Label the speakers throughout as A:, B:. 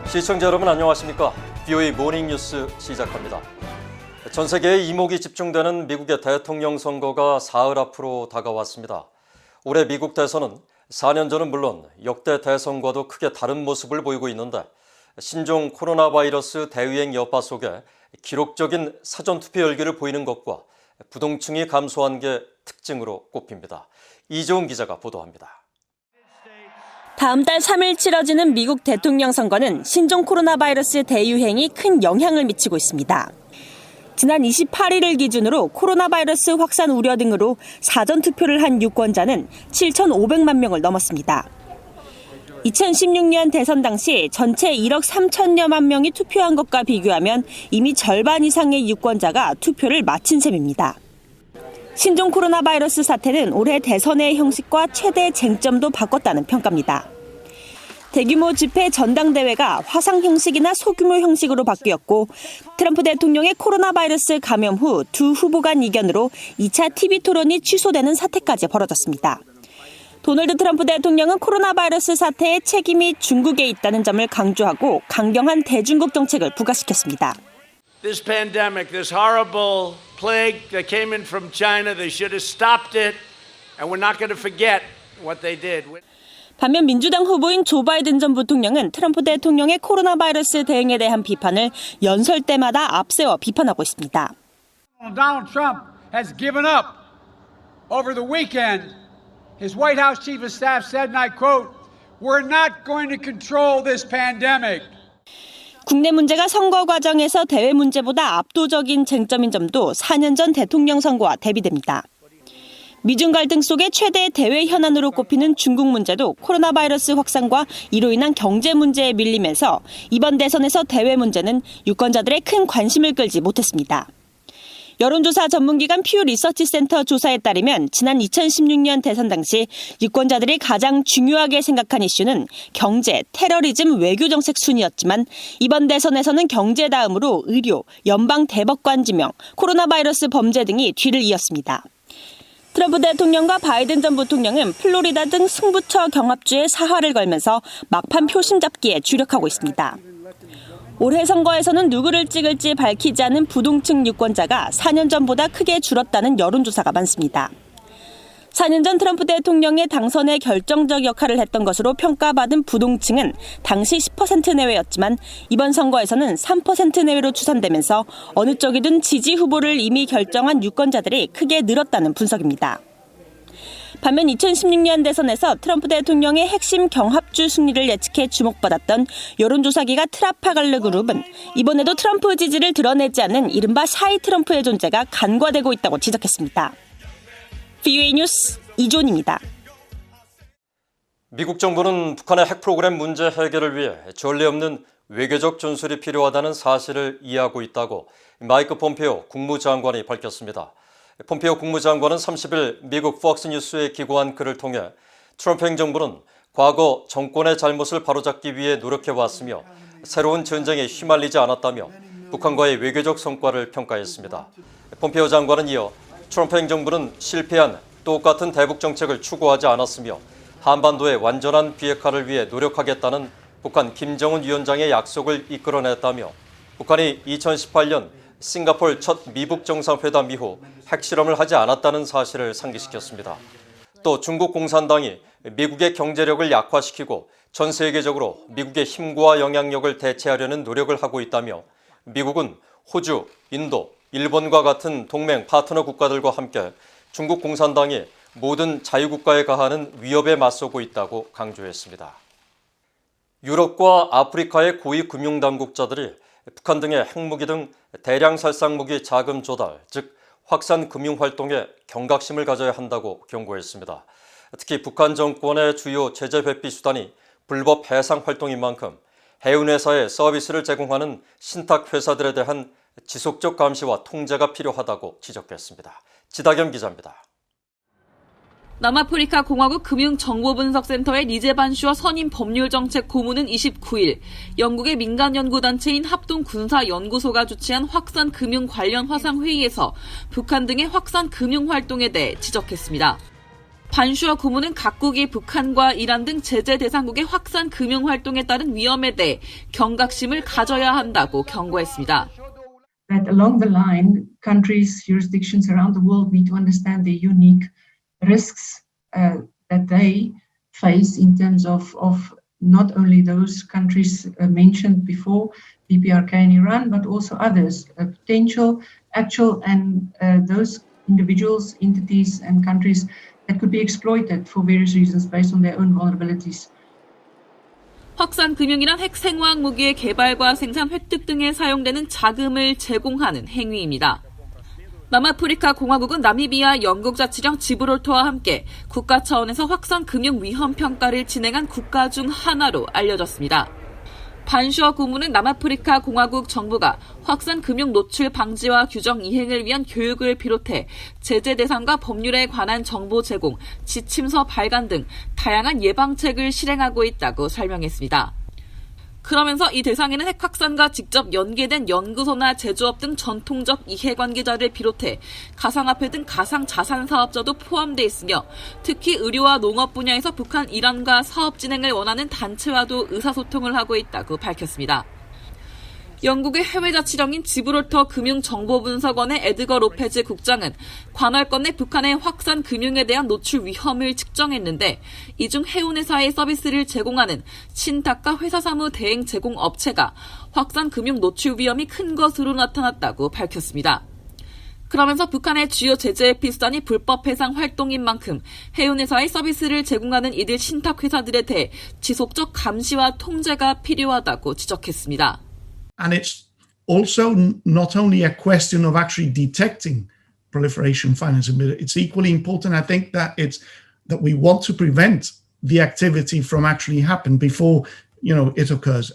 A: 시청자 여러분 안녕하십니까? VOA 모닝뉴스 시작합니다. 전 세계의 이목이 집중되는 미국의 대통령 선거가 사흘 앞으로 다가왔습니다. 올해 미국 대선은 4년 전은 물론 역대 대선과도 크게 다른 모습을 보이고 있는데 신종 코로나 바이러스 대유행 여파 속에 기록적인 사전투표 열기를 보이는 것과 부동층이 감소한 게 특징으로 꼽힙니다. 이재훈 기자가 보도합니다.
B: 다음 달 3일 치러지는 미국 대통령 선거는 신종 코로나 바이러스 대유행이 큰 영향을 미치고 있습니다. 지난 28일을 기준으로 코로나 바이러스 확산 우려 등으로 사전투표를 한 유권자는 7,500만 명을 넘었습니다. 2016년 대선 당시 전체 1억 3천여만 명이 투표한 것과 비교하면 이미 절반 이상의 유권자가 투표를 마친 셈입니다. 신종 코로나 바이러스 사태는 올해 대선의 형식과 최대 쟁점도 바꿨다는 평가입니다. 대규모 집회 전당대회가 화상 형식이나 소규모 형식으로 바뀌었고 트럼프 대통령의 코로나 바이러스 감염 후 두 후보 간 이견으로 2차 TV 토론이 취소되는 사태까지 벌어졌습니다. 도널드 트럼프 대통령은 코로나 바이러스 사태의 책임이 중국에 있다는 점을 강조하고 강경한 대중국 정책을 부각시켰습니다.
C: This pandemic, this horrible plague that came in from China, they should have stopped it, and we're not going to forget what they did.
B: 반면 민주당 후보인 조 바이든 전 부통령은 트럼프 대통령의 코로나 바이러스 대응에 대한 비판을 연설 때마다 앞세워 비판하고 있습니다.
D: Donald Trump has given up. Over the weekend, his White House chief of staff said, and I quote, "We're not going to control this pandemic."
B: 국내 문제가 선거 과정에서 대외 문제보다 압도적인 쟁점인 점도 4년 전 대통령 선거와 대비됩니다. 미중 갈등 속에 최대 대외 현안으로 꼽히는 중국 문제도 코로나 바이러스 확산과 이로 인한 경제 문제에 밀리면서 이번 대선에서 대외 문제는 유권자들의 큰 관심을 끌지 못했습니다. 여론조사 전문기관 퓨 리서치 센터 조사에 따르면 지난 2016년 대선 당시 유권자들이 가장 중요하게 생각한 이슈는 경제, 테러리즘, 외교정책 순이었지만 이번 대선에서는 경제 다음으로 의료, 연방 대법관 지명, 코로나 바이러스 범죄 등이 뒤를 이었습니다. 트럼프 대통령과 바이든 전 부통령은 플로리다 등 승부처 경합주에 사활을 걸면서 막판 표심 잡기에 주력하고 있습니다. 올해 선거에서는 누구를 찍을지 밝히지 않은 부동층 유권자가 4년 전보다 크게 줄었다는 여론조사가 많습니다. 4년 전 트럼프 대통령의 당선에 결정적 역할을 했던 것으로 평가받은 부동층은 당시 10% 내외였지만 이번 선거에서는 3% 내외로 추산되면서 어느 쪽이든 지지 후보를 이미 결정한 유권자들이 크게 늘었다는 분석입니다. 반면 2016년 대선에서 트럼프 대통령의 핵심 경합주 승리를 예측해 주목받았던 여론조사기가 트라파갈르 그룹은 이번에도 트럼프 지지를 드러내지 않는 이른바 샤이 트럼프의 존재가 간과되고 있다고 지적했습니다. VOA 뉴스 이존입니다.
A: 미국 정부는 북한의 핵 프로그램 문제 해결을 위해 전례 없는 외교적 전술이 필요하다는 사실을 이해하고 있다고 마이크 폼페오 국무장관이 밝혔습니다. 폼페오 국무장관은 30일 미국 폭스뉴스에 기고한 글을 통해 트럼프 행정부는 과거 정권의 잘못을 바로잡기 위해 노력해왔으며 새로운 전쟁에 휘말리지 않았다며 북한과의 외교적 성과를 평가했습니다. 폼페오 장관은 이어 트럼프 행정부는 실패한 똑같은 대북 정책을 추구하지 않았으며 한반도의 완전한 비핵화를 위해 노력하겠다는 북한 김정은 위원장의 약속을 이끌어냈다며 북한이 2018년 싱가포르 첫 미북 정상회담 이후 핵실험을 하지 않았다는 사실을 상기시켰습니다. 또 중국 공산당이 미국의 경제력을 약화시키고 전 세계적으로 미국의 힘과 영향력을 대체하려는 노력을 하고 있다며 미국은 호주, 인도, 일본과 같은 동맹 파트너 국가들과 함께 중국 공산당이 모든 자유국가에 가하는 위협에 맞서고 있다고 강조했습니다. 유럽과 아프리카의 고위 금융당국자들이 북한 등의 핵무기 등 대량 살상무기 자금 조달, 즉 확산 금융활동에 경각심을 가져야 한다고 경고했습니다. 특히 북한 정권의 주요 제재 회피 수단이 불법 해상 활동인 만큼 해운회사에 서비스를 제공하는 신탁회사들에 대한 지속적 감시와 통제가 필요하다고 지적했습니다. 지다겸 기자입니다.
E: 남아프리카 공화국 금융정보분석센터의 니제반 슈어 선임 법률정책 고문은 29일 영국의 민간연구단체인 합동군사연구소가 주최한 확산금융 관련 화상회의에서 북한 등의 확산금융활동에 대해 지적했습니다. 반슈어 고문은 각국이 북한과 이란 등 제재 대상국의 확산 금융 활동에 따른 위험에 대해 경각심을 가져야 한다고 경고했습니다.
F: That along the line, countries, jurisdictions around the world need to understand the unique risks that they face in terms of not only those countries mentioned before, DPRK and Iran, but also others, potential, actual, and those individuals, entities, and countries that could be exploited for various reasons based on their own vulnerabilities.
E: 확산 금융이란 핵 생화학 무기의 개발과 생산, 획득 등에 사용되는 자금을 제공하는 행위입니다. 남아프리카 공화국은 나미비아 영국 자치령 지브롤터와 함께 국가 차원에서 확산 금융 위험 평가를 진행한 국가 중 하나로 알려졌습니다. 반슈어 고문은 남아프리카 공화국 정부가 확산 금융 노출 방지와 규정 이행을 위한 교육을 비롯해 제재 대상과 법률에 관한 정보 제공, 지침서 발간 등 다양한 예방책을 실행하고 있다고 설명했습니다. 그러면서 이 대상에는 핵 확산과 직접 연계된 연구소나 제조업 등 전통적 이해관계자를 비롯해 가상화폐 등 가상자산 사업자도 포함돼 있으며 특히 의료와 농업 분야에서 북한, 이란과 사업 진행을 원하는 단체와도 의사소통을 하고 있다고 밝혔습니다. 영국의 해외 자치령인 지브롤터 금융정보분석원의 에드거 로페즈 국장은 관할권 내 북한의 확산 금융에 대한 노출 위험을 측정했는데 이 중 해운회사의 서비스를 제공하는 신탁과 회사사무 대행 제공 업체가 확산 금융 노출 위험이 큰 것으로 나타났다고 밝혔습니다. 그러면서 북한의 주요 제재 에피수단이 불법 해상 활동인 만큼 해운회사의 서비스를 제공하는 이들 신탁회사들에 대해 지속적 감시와 통제가 필요하다고 지적했습니다.
G: And it's also not only a question of actually detecting proliferation financing, but it's equally important, I think, that we want to prevent the activity from actually happening before, it occurs.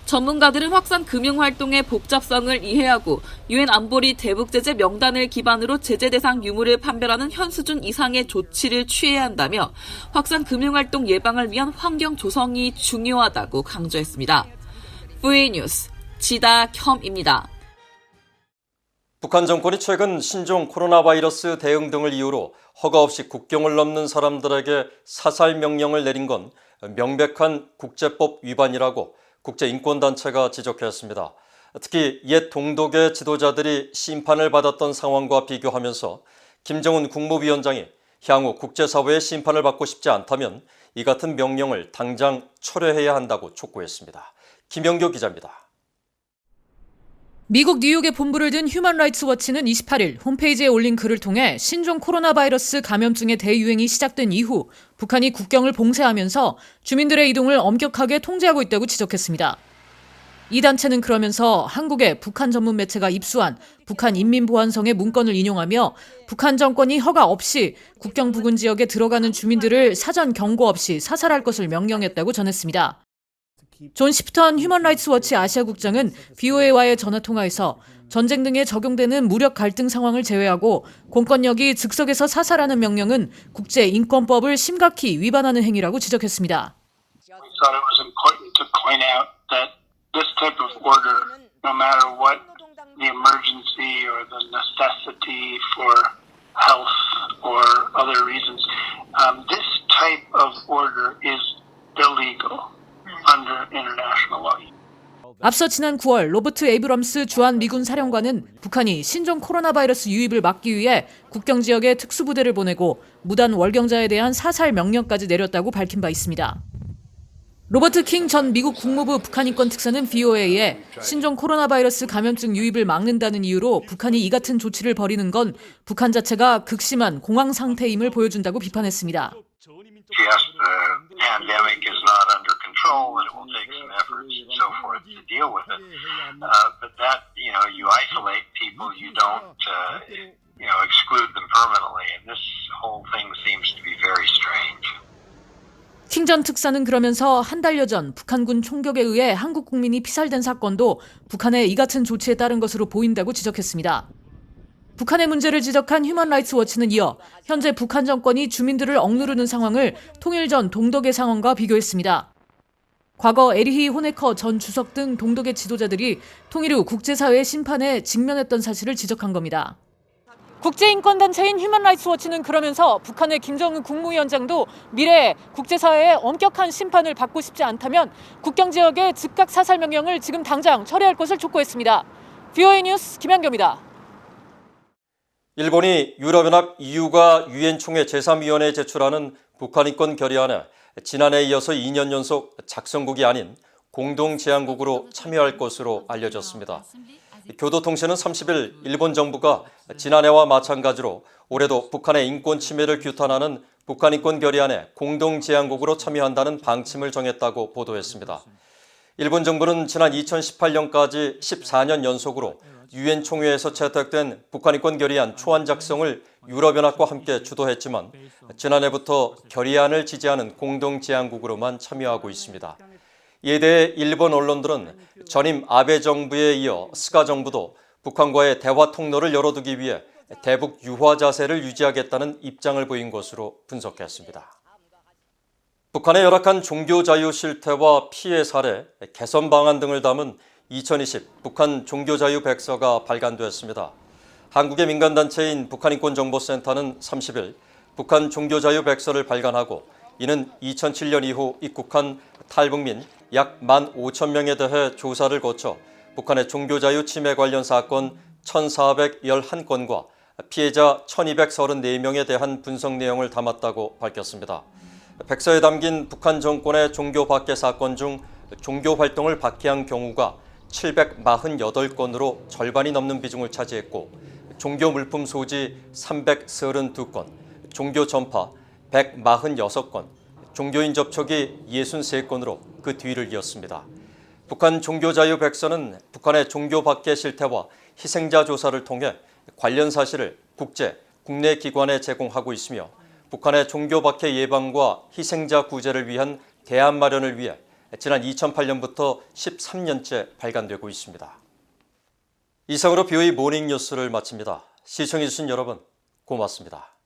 E: 전문가들은 확산 금융 활동의 복잡성을 이해하고 유엔 안보리 대북 제재 명단을 기반으로 제재 대상 유무를 판별하는 현 수준 이상의 조치를 취해야 한다며 확산 금융 활동 예방을 위한 환경 조성이 중요하다고 강조했습니다. VA 뉴스 지다혐입니다.
A: 북한 정권이 최근 신종 코로나 바이러스 대응 등을 이유로 허가 없이 국경을 넘는 사람들에게 사살 명령을 내린 건 명백한 국제법 위반이라고 국제인권단체가 지적했습니다. 특히 옛 동독의 지도자들이 심판을 받았던 상황과 비교하면서 김정은 국무위원장이 향후 국제사회의 심판을 받고 싶지 않다면 이 같은 명령을 당장 철회해야 한다고 촉구했습니다. 김영교 기자입니다.
H: 미국 뉴욕에 본부를 둔 휴먼 라이츠 워치는 28일 홈페이지에 올린 글을 통해 신종 코로나 바이러스 감염증의 대유행이 시작된 이후 북한이 국경을 봉쇄하면서 주민들의 이동을 엄격하게 통제하고 있다고 지적했습니다. 이 단체는 그러면서 한국의 북한 전문 매체가 입수한 북한 인민보안성의 문건을 인용하며 북한 정권이 허가 없이 국경 부근 지역에 들어가는 주민들을 사전 경고 없이 사살할 것을 명령했다고 전했습니다. 존 시프턴 휴먼 라이츠 워치 아시아 국장은 VOA와의 전화통화에서 전쟁 등에 적용되는 무력 갈등 상황을 제외하고 공권력이 즉석에서 사살하는 명령은 국제인권법을 심각히 위반하는 행위라고 지적했습니다.
I: We thought it was important to point out that this type of order, no matter what the emergency or the necessity for health or other reasons, this type of order is illegal. Under international law.
H: 앞서 지난 9월 로버트 에이브럼스 주한 미군 사령관은 북한이 신종 코로나 바이러스 유입을 막기 위해 국경 지역에 특수부대를 보내고 무단 월경자에 대한 사살 명령까지 내렸다고 밝힌 바 있습니다. 로버트 킹 전 미국 국무부 북한인권 특사는 VOA에 신종 코로나 바이러스 감염증 유입을 막는다는 이유로 북한이 이 같은 조치를 벌이는 건 북한 자체가 극심한 공황 상태임을 보여준다고 비판했습니다.
I: Yes, the pandemic is not under control, and it will take some efforts and so forth to deal with it. But that, you isolate people, you don't, exclude them permanently, and this whole thing seems to be very strange.
H: 킹 전 특사는 그러면서 한 달여 전 북한군 총격에 의해 한국 국민이 피살된 사건도 북한의 이 같은 조치에 따른 것으로 보인다고 지적했습니다. 북한의 문제를 지적한 휴먼 라이츠 워치는 이어 현재 북한 정권이 주민들을 억누르는 상황을 통일 전 동독의 상황과 비교했습니다. 과거 에리히 호네커 전 주석 등 동독의 지도자들이 통일 후 국제사회의 심판에 직면했던 사실을 지적한 겁니다. 국제인권단체인 휴먼라이츠워치는 그러면서 북한의 김정은 국무위원장도 미래에 국제사회의 엄격한 심판을 받고 싶지 않다면 국경지역의 즉각 사살 명령을 지금 당장 철회할 것을 촉구했습니다. VOA 뉴스 김현경입니다.
A: 일본이 유럽연합 EU가 유엔 총회 제3위원회에 제출하는 북한 인권 결의안에 지난해에 이어서 2년 연속 작성국이 아닌 공동제안국으로 참여할 것으로 알려졌습니다. 교도통신은 30일 일본 정부가 지난해와 마찬가지로 올해도 북한의 인권 침해를 규탄하는 북한 인권 결의안에 공동제안국으로 참여한다는 방침을 정했다고 보도했습니다. 일본 정부는 지난 2018년까지 14년 연속으로 유엔 총회에서 채택된 북한 인권 결의안 초안 작성을 유럽연합과 함께 주도했지만 지난해부터 결의안을 지지하는 공동제안국으로만 참여하고 있습니다. 이에 대해 일본 언론들은 전임 아베 정부에 이어 스가 정부도 북한과의 대화 통로를 열어두기 위해 대북 유화 자세를 유지하겠다는 입장을 보인 것으로 분석했습니다. 북한의 열악한 종교 자유 실태와 피해 사례, 개선 방안 등을 담은 2020 북한 종교자유 백서가 발간됐습니다. 한국의 민간단체인 북한인권정보센터는 30일 북한 종교자유 백서를 발간하고 이는 2007년 이후 입국한 탈북민 약 15,000명에 대해 조사를 거쳐 북한의 종교자유 침해 관련 사건 1,411건과 피해자 1,234명에 대한 분석 내용을 담았다고 밝혔습니다. 백서에 담긴 북한 정권의 종교 박해 사건 중 종교 활동을 박해한 경우가 748건으로 절반이 넘는 비중을 차지했고 종교 물품 소지 332건, 종교 전파 146건, 종교인 접촉이 63건으로 그 뒤를 이었습니다. 북한 종교자유 백서는 북한의 종교 박해 실태와 희생자 조사를 통해 관련 사실을 국제, 국내 기관에 제공하고 있으며 북한의 종교 박해 예방과 희생자 구제를 위한 대안 마련을 위해 지난 2008년부터 13년째 발간되고 있습니다. 이상으로 BOE 모닝 뉴스를 마칩니다. 시청해주신 여러분 고맙습니다.